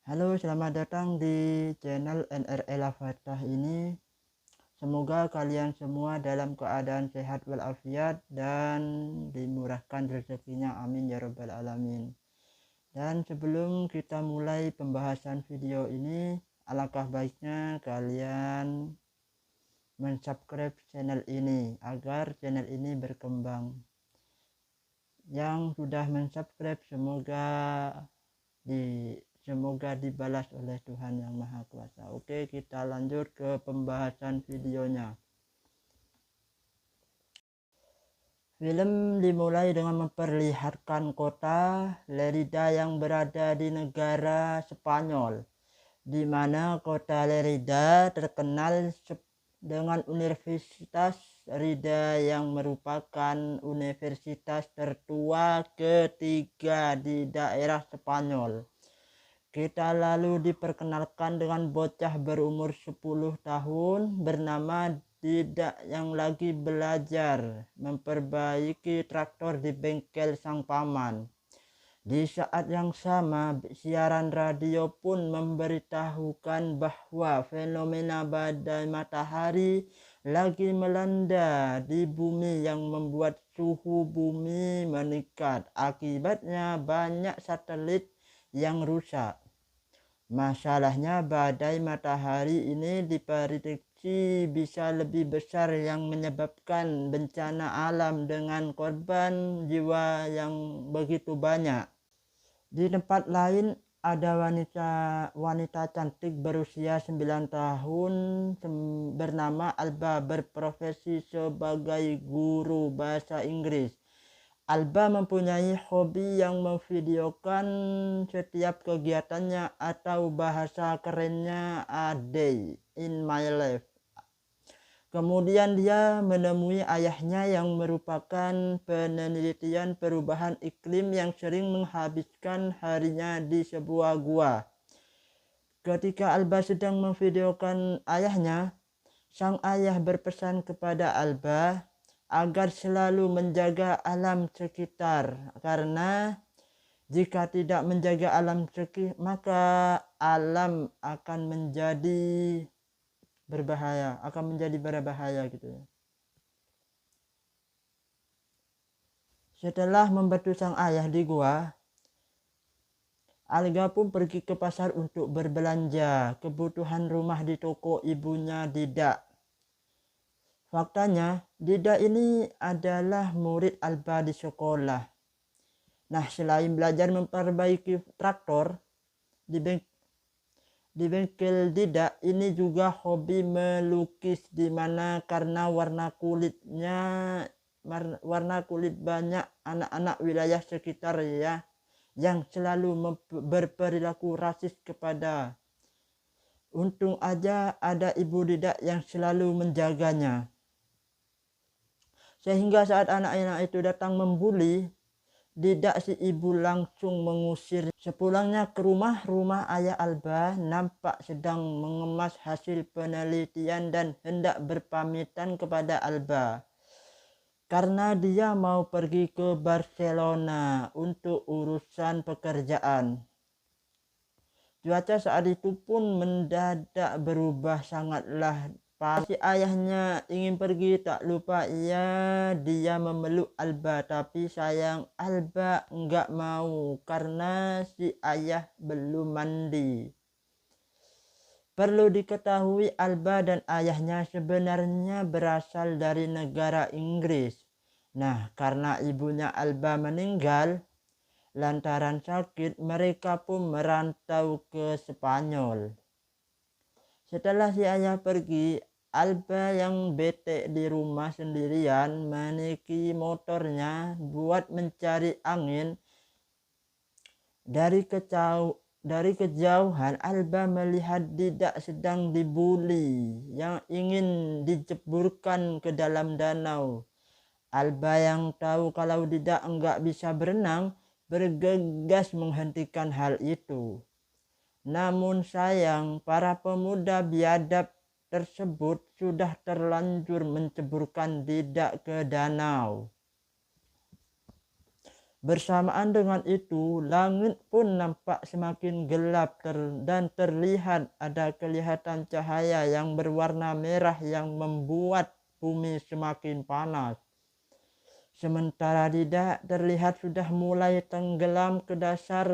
Halo, selamat datang di channel NRL Al-Fatah ini. Semoga kalian semua dalam keadaan sehat walafiat dan dimurahkan rezekinya. Amin ya rabbal alamin. Dan sebelum kita mulai pembahasan video ini, alangkah baiknya kalian mensubscribe channel ini agar channel ini berkembang. Yang sudah mensubscribe semoga dibalas oleh Tuhan Yang Maha Kuasa. Oke, kita lanjut ke pembahasan videonya. Film dimulai dengan memperlihatkan kota Lerida yang berada di negara Spanyol, di mana kota Lerida terkenal dengan Universitas Lerida yang merupakan universitas tertua ketiga di daerah Spanyol. Kita lalu diperkenalkan dengan bocah berumur 10 tahun bernama Didak yang lagi belajar memperbaiki traktor di bengkel sang paman. Di saat yang sama, siaran radio pun memberitahukan bahwa fenomena badai matahari lagi melanda di bumi yang membuat suhu bumi meningkat. Akibatnya banyak satelit yang rusak. Masalahnya badai matahari ini diprediksi bisa lebih besar yang menyebabkan bencana alam dengan korban jiwa yang begitu banyak. Di tempat lain ada wanita cantik berusia 9 tahun bernama Alba, berprofesi sebagai guru bahasa Inggris. Alba mempunyai hobi yang memvideokan setiap kegiatannya atau bahasa kerennya a day in my life. Kemudian dia menemui ayahnya yang merupakan penelitian perubahan iklim yang sering menghabiskan harinya di sebuah gua. Ketika Alba sedang memvideokan ayahnya, sang ayah berpesan kepada Alba agar selalu menjaga alam sekitar, karena jika tidak menjaga alam sekitar maka alam akan menjadi berbahaya gitu ya. Setelah membantu sang ayah di gua, Alga pun pergi ke pasar untuk berbelanja kebutuhan rumah di toko ibunya Didak. Faktanya, Didak ini adalah murid Alba di sekolah. Nah, selain belajar memperbaiki traktor di bengkel Didak, ini juga hobi melukis, di mana karena warna kulit banyak anak-anak wilayah sekitar ya yang selalu berperilaku rasis kepada. Untung aja ada ibu Didak yang selalu menjaganya. Sehingga saat anak-anak itu datang membuli Didak, si ibu langsung mengusir. Sepulangnya ke rumah ayah Alba nampak sedang mengemas hasil penelitian dan hendak berpamitan kepada Alba karena dia mau pergi ke Barcelona untuk urusan pekerjaan. Cuaca saat itu pun mendadak berubah sangatlah panas. Si ayahnya ingin pergi, tak lupa dia memeluk Alba, tapi sayang Alba enggak mau karena si ayah belum mandi. Perlu diketahui Alba dan ayahnya sebenarnya berasal dari negara Inggris. Nah, karena ibunya Alba meninggal lantaran sakit, mereka pun merantau ke Spanyol. Setelah si ayah pergi, Alba yang bete di rumah sendirian menaiki motornya buat mencari angin. Dari kejauhan Alba melihat Didak sedang dibuli yang ingin dijeburkan ke dalam danau. Alba yang tahu kalau Didak enggak bisa berenang bergegas menghentikan hal itu. Namun sayang, para pemuda biadab tersebut sudah terlanjur menceburkan Didak ke danau. Bersamaan dengan itu, langit pun nampak semakin gelap dan terlihat ada kelihatan cahaya yang berwarna merah yang membuat bumi semakin panas. Sementara tidak terlihat sudah mulai tenggelam ke dasar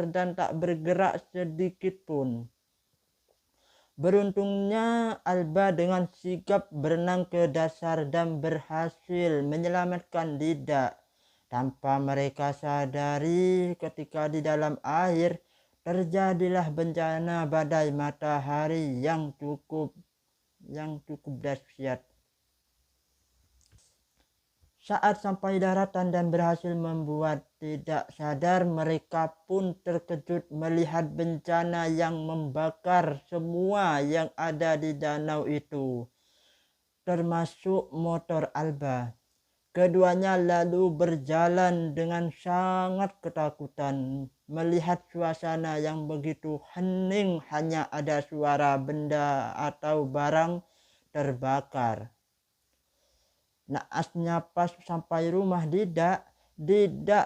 dan tak bergerak sedikit pun. Beruntungnya Alba dengan sigap berenang ke dasar dan berhasil menyelamatkan Dida. Tanpa mereka sadari, ketika di dalam air terjadilah bencana badai matahari yang cukup dahsyat. Saat sampai daratan dan berhasil membuat tidak sadar, mereka pun terkejut melihat bencana yang membakar semua yang ada di danau itu, termasuk motor Alba. Keduanya lalu berjalan dengan sangat ketakutan melihat suasana yang begitu hening, hanya ada suara benda atau barang terbakar. Naasnya pas sampai rumah Dida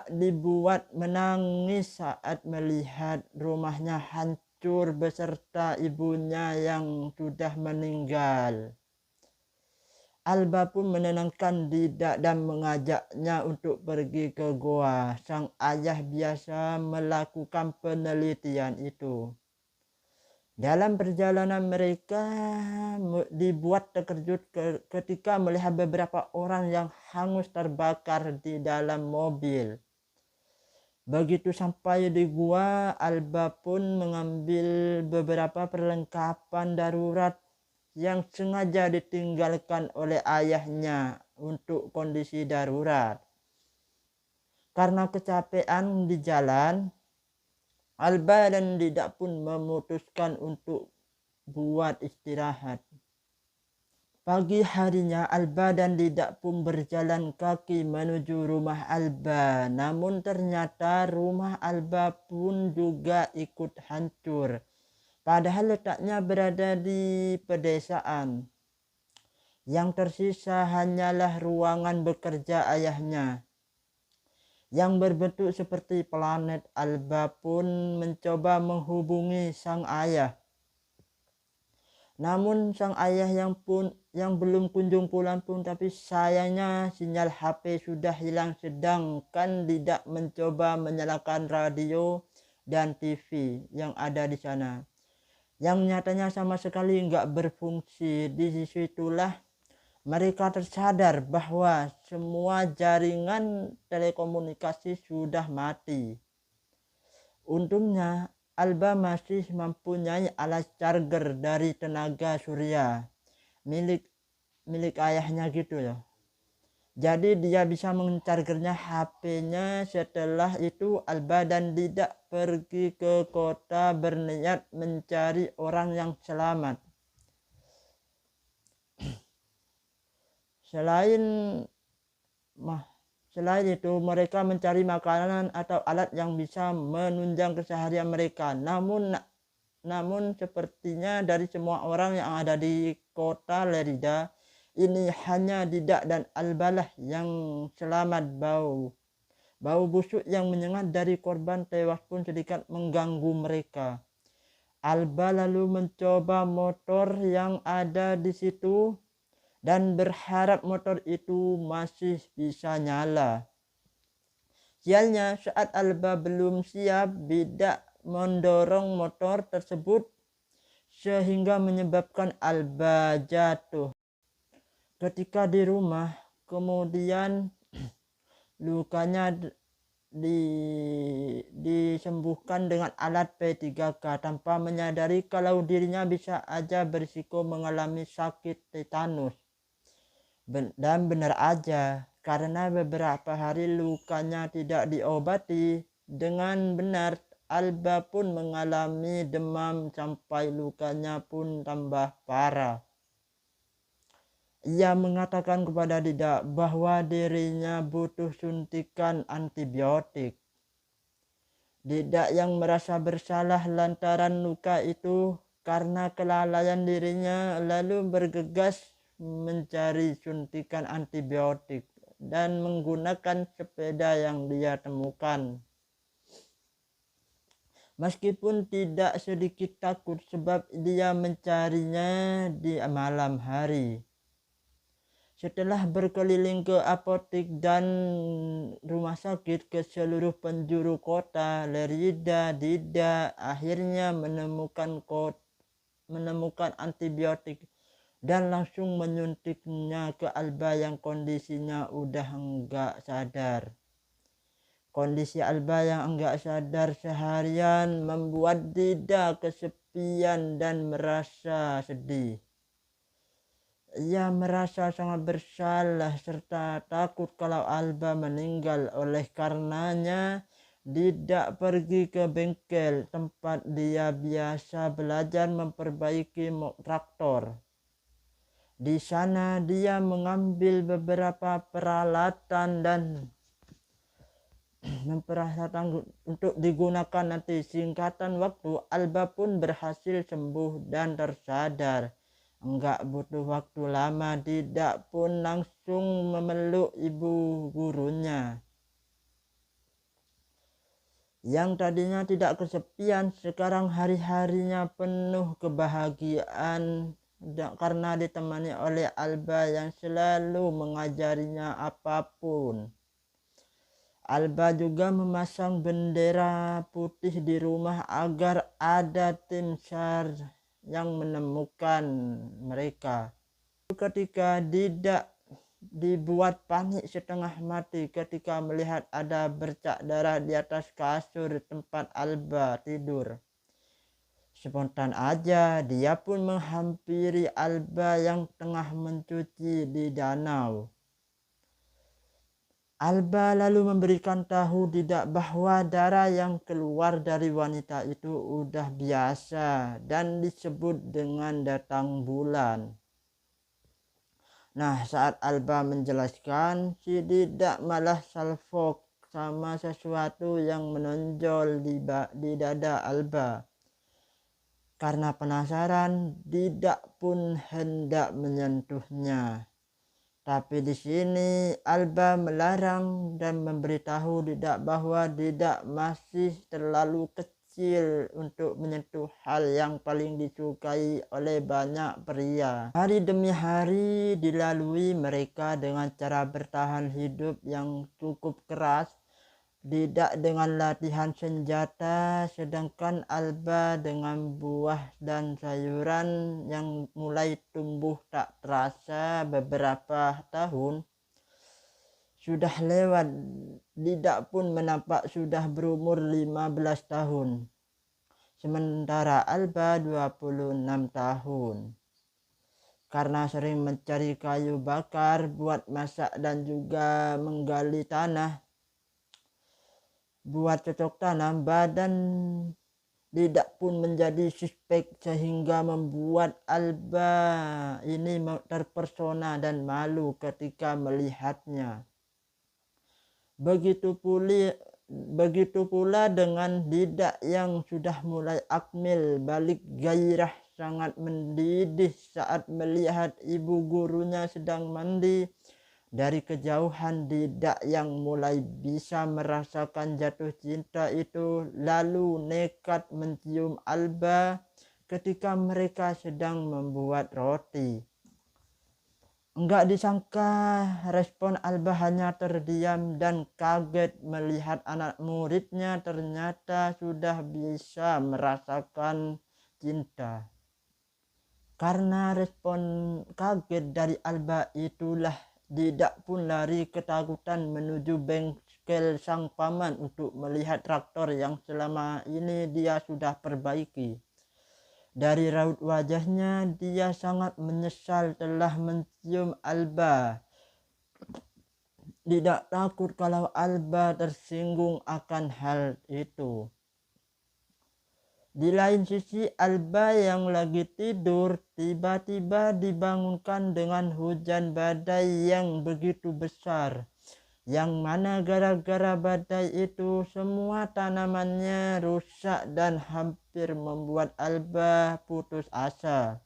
dibuat menangis saat melihat rumahnya hancur beserta ibunya yang sudah meninggal. Alba pun menenangkan Dida dan mengajaknya untuk pergi ke goa. Sang ayah biasa melakukan penelitian itu. Dalam perjalanan mereka dibuat terkejut ketika melihat beberapa orang yang hangus terbakar di dalam mobil. Begitu sampai di gua, Alba pun mengambil beberapa perlengkapan darurat yang sengaja ditinggalkan oleh ayahnya untuk kondisi darurat. Karena kecapean di jalan, Alba dan Dida pun memutuskan untuk buat istirahat. Pagi harinya Alba dan Dida pun berjalan kaki menuju rumah Alba. Namun ternyata rumah Alba pun juga ikut hancur. Padahal letaknya berada di pedesaan. Yang tersisa hanyalah ruangan bekerja ayahnya yang berbentuk seperti planet. Alba pun mencoba menghubungi sang ayah. Namun sang ayah yang belum kunjung pulang pun, tapi sayangnya sinyal HP sudah hilang, sedangkan tidak mencoba menyalakan radio dan TV yang ada di sana, yang nyatanya sama sekali nggak berfungsi. Disitulah mereka tersadar bahwa semua jaringan telekomunikasi sudah mati. Untungnya Alba masih mempunyai alat charger dari tenaga surya milik ayahnya gitu ya. Jadi dia bisa menchargernya HP-nya. Setelah itu Alba dan Dida pergi ke kota berniat mencari orang yang selamat. Selain itu mereka mencari makanan atau alat yang bisa menunjang keseharian mereka. Namun sepertinya dari semua orang yang ada di kota Lerida ini, hanya Dida dan Alba lah yang selamat. Bau busuk yang menyengat dari korban tewas pun sedikit mengganggu mereka. Alba lalu mencoba motor yang ada di situ dan berharap motor itu masih bisa nyala. Sialnya, saat Alba belum siap, Dida mendorong motor tersebut sehingga menyebabkan Alba jatuh. Ketika di rumah, kemudian lukanya disembuhkan dengan alat P3K tanpa menyadari kalau dirinya bisa aja berisiko mengalami sakit tetanus. Dan benar aja, karena beberapa hari lukanya tidak diobati dengan benar, Alba pun mengalami demam sampai lukanya pun tambah parah. Ia mengatakan kepada Dida bahwa dirinya butuh suntikan antibiotik. Dida yang merasa bersalah lantaran luka itu karena kelalaian dirinya lalu bergegas mencari suntikan antibiotik. dan menggunakan sepeda yang dia temukan. Meskipun tidak sedikit takut sebab dia mencarinya di malam hari. Setelah berkeliling ke apotek dan rumah sakit ke seluruh penjuru kota, Lerida tidak akhirnya menemukan antibiotik dan langsung menyuntiknya ke Alba yang kondisinya udah enggak sadar. Kondisi Alba yang enggak sadar seharian membuat Dida kesepian dan merasa sedih. Ia merasa sangat bersalah serta takut kalau Alba meninggal. Oleh karenanya Dida pergi ke bengkel tempat dia biasa belajar memperbaiki traktor. Di sana dia mengambil beberapa peralatan dan untuk digunakan nanti. Singkatan waktu, Alba pun berhasil sembuh dan tersadar. Enggak butuh waktu lama, Dida pun langsung memeluk ibu gurunya. Yang tadinya tidak kesepian, sekarang hari-harinya penuh kebahagiaan karena ditemani oleh Alba yang selalu mengajarinya apapun. Alba juga memasang bendera putih di rumah agar ada tim SAR yang menemukan mereka. Ketika Dida dibuat panik setengah mati ketika melihat ada bercak darah di atas kasur tempat Alba tidur. Spontan aja dia pun menghampiri Alba yang tengah mencuci di danau. Alba lalu memberikan tahu Dida bahwa darah yang keluar dari wanita itu udah biasa dan disebut dengan datang bulan. Nah, saat Alba menjelaskan, si Dida malah salfok sama sesuatu yang menonjol di dada Alba. Karena penasaran, Dida pun hendak menyentuhnya. Tapi di sini Alba melarang dan memberitahu Dida bahwa Dida masih terlalu kecil untuk menyentuh hal yang paling disukai oleh banyak pria. Hari demi hari dilalui mereka dengan cara bertahan hidup yang cukup keras. Dida dengan latihan senjata, sedangkan Alba dengan buah dan sayuran yang mulai tumbuh tak terasa beberapa tahun. Sudah lewat, Dida pun menampak sudah berumur 15 tahun. Sementara Alba 26 tahun. Karena sering mencari kayu bakar buat masak dan juga menggali tanah, buat cocok tanam, badan Dida pun menjadi suspek sehingga membuat Alba ini terpersona dan malu ketika melihatnya. Begitu pula dengan Dida yang sudah mulai akmil balik, gairah sangat mendidih saat melihat ibu gurunya sedang mandi. Dari kejauhan Dida yang mulai bisa merasakan jatuh cinta itu lalu nekat mencium Alba ketika mereka sedang membuat roti. Enggak disangka respon Alba hanya terdiam dan kaget melihat anak muridnya ternyata sudah bisa merasakan cinta. Karena respon kaget dari Alba itulah Dida pun lari ketakutan menuju bengkel sang paman untuk melihat traktor yang selama ini dia sudah perbaiki. Dari raut wajahnya dia sangat menyesal telah mencium Alba. Dida takut kalau Alba tersinggung akan hal itu. Di lain sisi, Alba yang lagi tidur tiba-tiba dibangunkan dengan hujan badai yang begitu besar. Yang mana gara-gara badai itu semua tanamannya rusak dan hampir membuat Alba putus asa.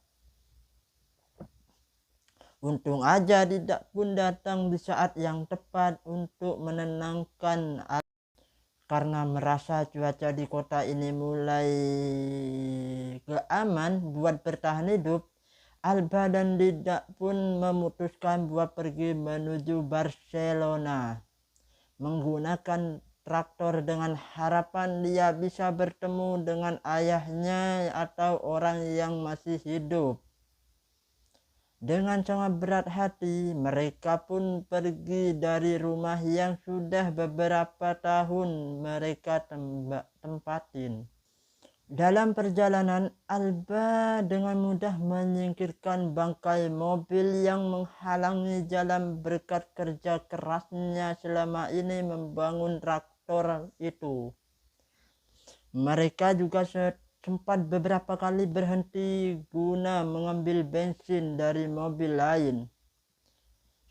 Untung aja Didak pun datang di saat yang tepat untuk menenangkan karena merasa cuaca di kota ini mulai keaman buat bertahan hidup. Alba dan Didak pun memutuskan buat pergi menuju Barcelona menggunakan traktor dengan harapan dia bisa bertemu dengan ayahnya atau orang yang masih hidup. Dengan sangat berat hati, mereka pun pergi dari rumah yang sudah beberapa tahun mereka tempatin. Dalam perjalanan, Alba dengan mudah menyingkirkan bangkai mobil yang menghalangi jalan berkat kerja kerasnya selama ini membangun traktor itu. Mereka juga sempat beberapa kali berhenti guna mengambil bensin dari mobil lain.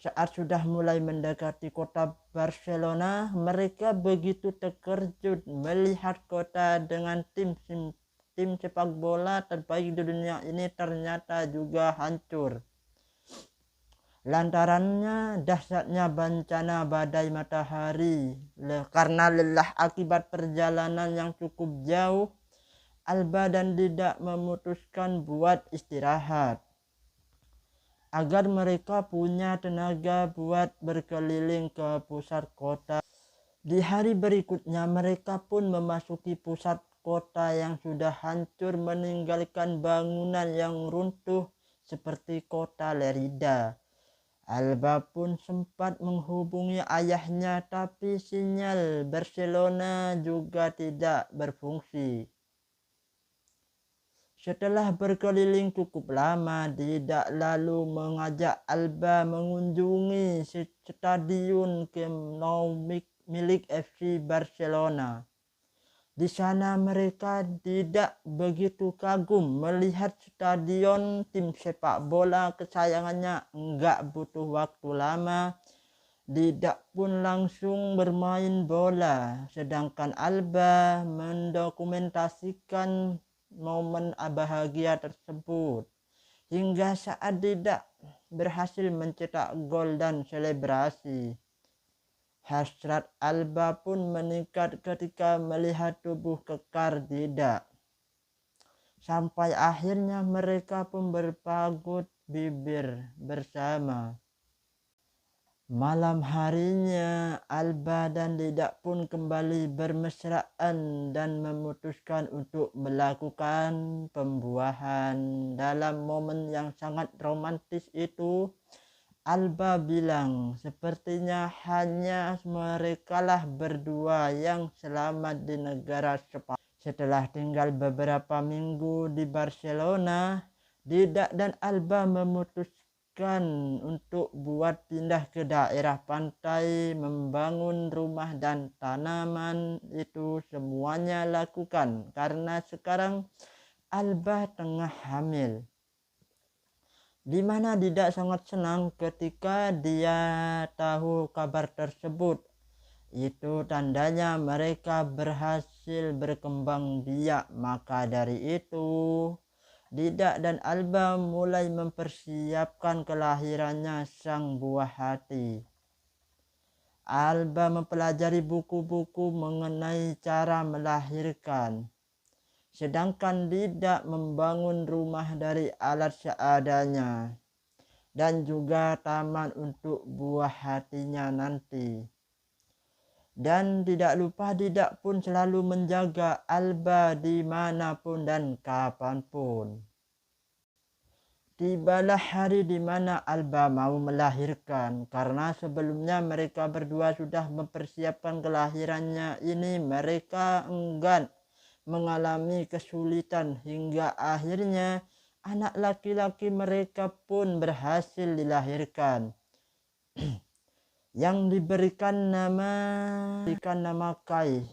Saat sudah mulai mendekati kota Barcelona, mereka begitu terkejut melihat kota dengan tim sepak bola terbaik di dunia ini ternyata juga hancur. Lantarannya dahsyatnya bencana badai matahari. Karena lelah akibat perjalanan yang cukup jauh, Alba dan Didak memutuskan buat istirahat agar mereka punya tenaga buat berkeliling ke pusat kota. Di hari berikutnya mereka pun memasuki pusat kota yang sudah hancur meninggalkan bangunan yang runtuh seperti kota Lerida. Alba pun sempat menghubungi ayahnya tapi sinyal Barcelona juga tidak berfungsi. Setelah berkeliling cukup lama, Didak lalu mengajak Alba mengunjungi stadion Camp Nou milik FC Barcelona. Di sana mereka tidak begitu kagum melihat stadion tim sepak bola kesayangannya enggak butuh waktu lama. Didak pun langsung bermain bola, sedangkan Alba mendokumentasikan momen bahagia tersebut hingga saat Didak berhasil mencetak gol dan selebrasi. Hasrat Alba pun meningkat ketika melihat tubuh kekar Didak. Sampai akhirnya mereka pun berpagut bibir bersama. Malam harinya, Alba dan Didak pun kembali bermesraan dan memutuskan untuk melakukan pembuahan. Dalam momen yang sangat romantis itu, Alba bilang sepertinya hanya merekalah berdua yang selamat di negara Spanyol. Setelah tinggal beberapa minggu di Barcelona, Didak dan Alba memutuskan untuk buat pindah ke daerah pantai, membangun rumah dan tanaman. Itu semuanya lakukan karena sekarang Alba tengah hamil, di mana Didak sangat senang ketika dia tahu kabar tersebut. Itu tandanya mereka berhasil berkembang biak. Maka dari itu Didak dan Alba mulai mempersiapkan kelahirannya sang buah hati. Alba mempelajari buku-buku mengenai cara melahirkan, sedangkan Didak membangun rumah dari alat seadanya dan juga taman untuk buah hatinya nanti. Dan tidak lupa Didak pun selalu menjaga Alba dimanapun dan kapanpun. Tibalah hari di mana Alba mau melahirkan, karena sebelumnya mereka berdua sudah mempersiapkan kelahirannya ini. Mereka enggan mengalami kesulitan hingga akhirnya anak laki-laki mereka pun berhasil dilahirkan. Yang diberikan nama Kai.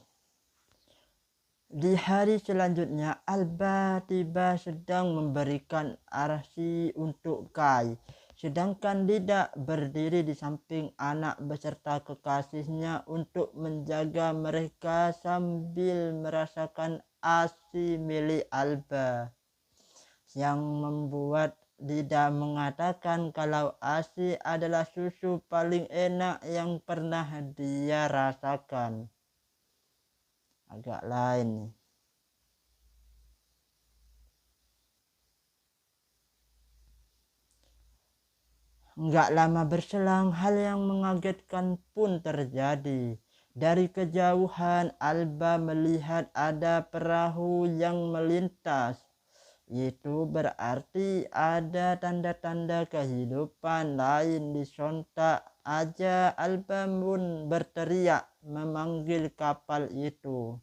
Di hari selanjutnya, Alba tiba sedang memberikan ARSI untuk Kai, sedangkan Didak berdiri di samping anak beserta kekasihnya untuk menjaga mereka sambil merasakan ASI milik Alba yang membuat Dida mengatakan kalau ASI adalah susu paling enak yang pernah dia rasakan. Agak lain nih. Enggak lama berselang, hal yang mengagetkan pun terjadi. Dari kejauhan, Alba melihat ada perahu yang melintas. Itu berarti ada tanda-tanda kehidupan lain. Di sontak aja Alba pun berteriak memanggil kapal itu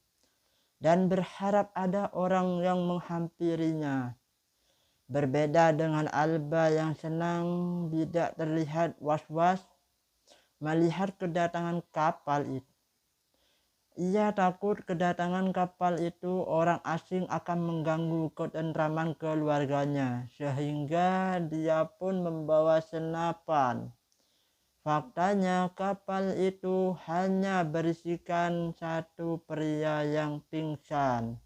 dan berharap ada orang yang menghampirinya. Berbeda dengan Alba yang senang, tidak terlihat was-was melihat kedatangan kapal itu. Ia takut kedatangan kapal itu orang asing akan mengganggu ketentraman keluarganya, sehingga dia pun membawa senapan. Faktanya kapal itu hanya berisikan satu pria yang pingsan.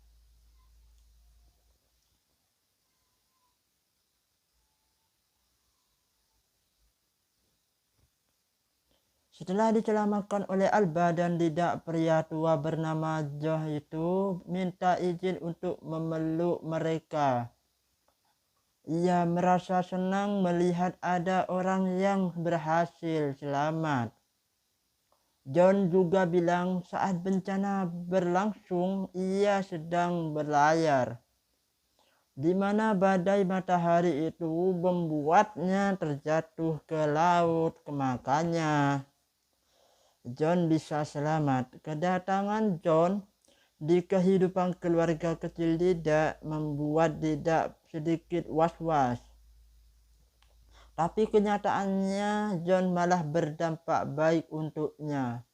Setelah diselamatkan oleh Alba dan Dida, pria tua bernama Joh itu minta izin untuk memeluk mereka. Ia merasa senang melihat ada orang yang berhasil selamat. John juga bilang saat bencana berlangsung ia sedang berlayar, di mana badai matahari itu membuatnya terjatuh ke laut. Makanya John bisa selamat. Kedatangan John di kehidupan keluarga kecil Dida membuat Dida sedikit was-was. Tapi kenyataannya John malah berdampak baik untuknya.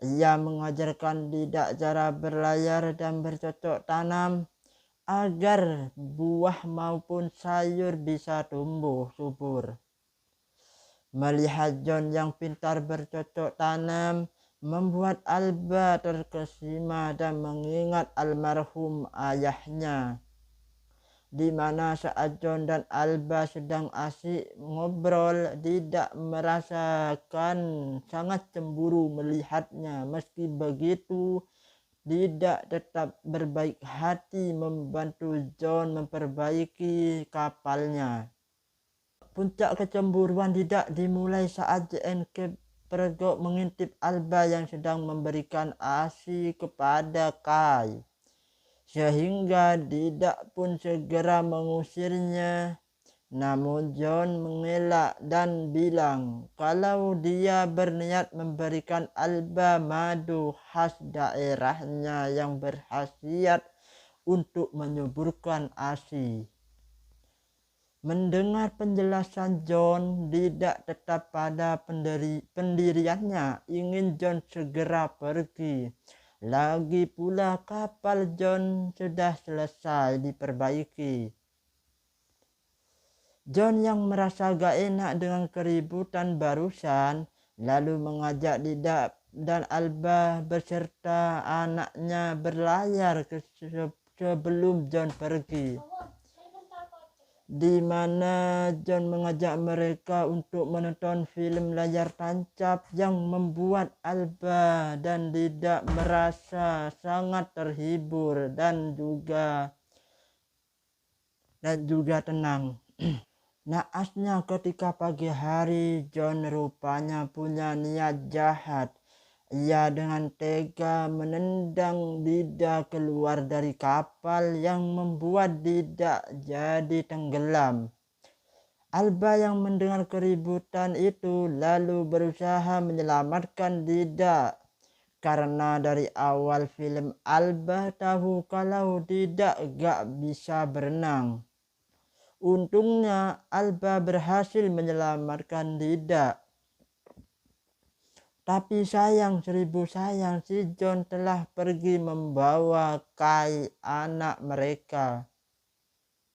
Ia mengajarkan Dida cara berlayar dan bercocok tanam agar buah maupun sayur bisa tumbuh subur. Melihat John yang pintar bercocok tanam membuat Alba terkesima dan mengingat almarhum ayahnya, di mana saat John dan Alba sedang asik ngobrol, Dida merasakan sangat cemburu melihatnya. Meski begitu, Dida tetap berbaik hati membantu John memperbaiki kapalnya. Puncak kecemburuan Dida dimulai saat JNK pergok mengintip Alba yang sedang memberikan ASI kepada Kai, sehingga Dida pun segera mengusirnya. Namun John mengelak dan bilang kalau dia berniat memberikan Alba madu khas daerahnya yang berkhasiat untuk menyuburkan ASI. Mendengar penjelasan John, Dida tetap pada pendiriannya, ingin John segera pergi. Lagi pula kapal John sudah selesai diperbaiki. John yang merasa gak enak dengan keributan barusan, lalu mengajak Dida dan Alba beserta anaknya berlayar sebelum John pergi, di mana John mengajak mereka untuk menonton film layar tancap yang membuat Alba dan Dida merasa sangat terhibur dan juga tenang. Naasnya ketika pagi hari John rupanya punya niat jahat. Ia dengan tega menendang Dida keluar dari kapal yang membuat Dida jadi tenggelam. Alba yang mendengar keributan itu lalu berusaha menyelamatkan Dida. Karena dari awal film Alba tahu kalau Dida gak bisa berenang. Untungnya Alba berhasil menyelamatkan Dida. Tapi sayang seribu sayang, si John telah pergi membawa Kai, anak mereka.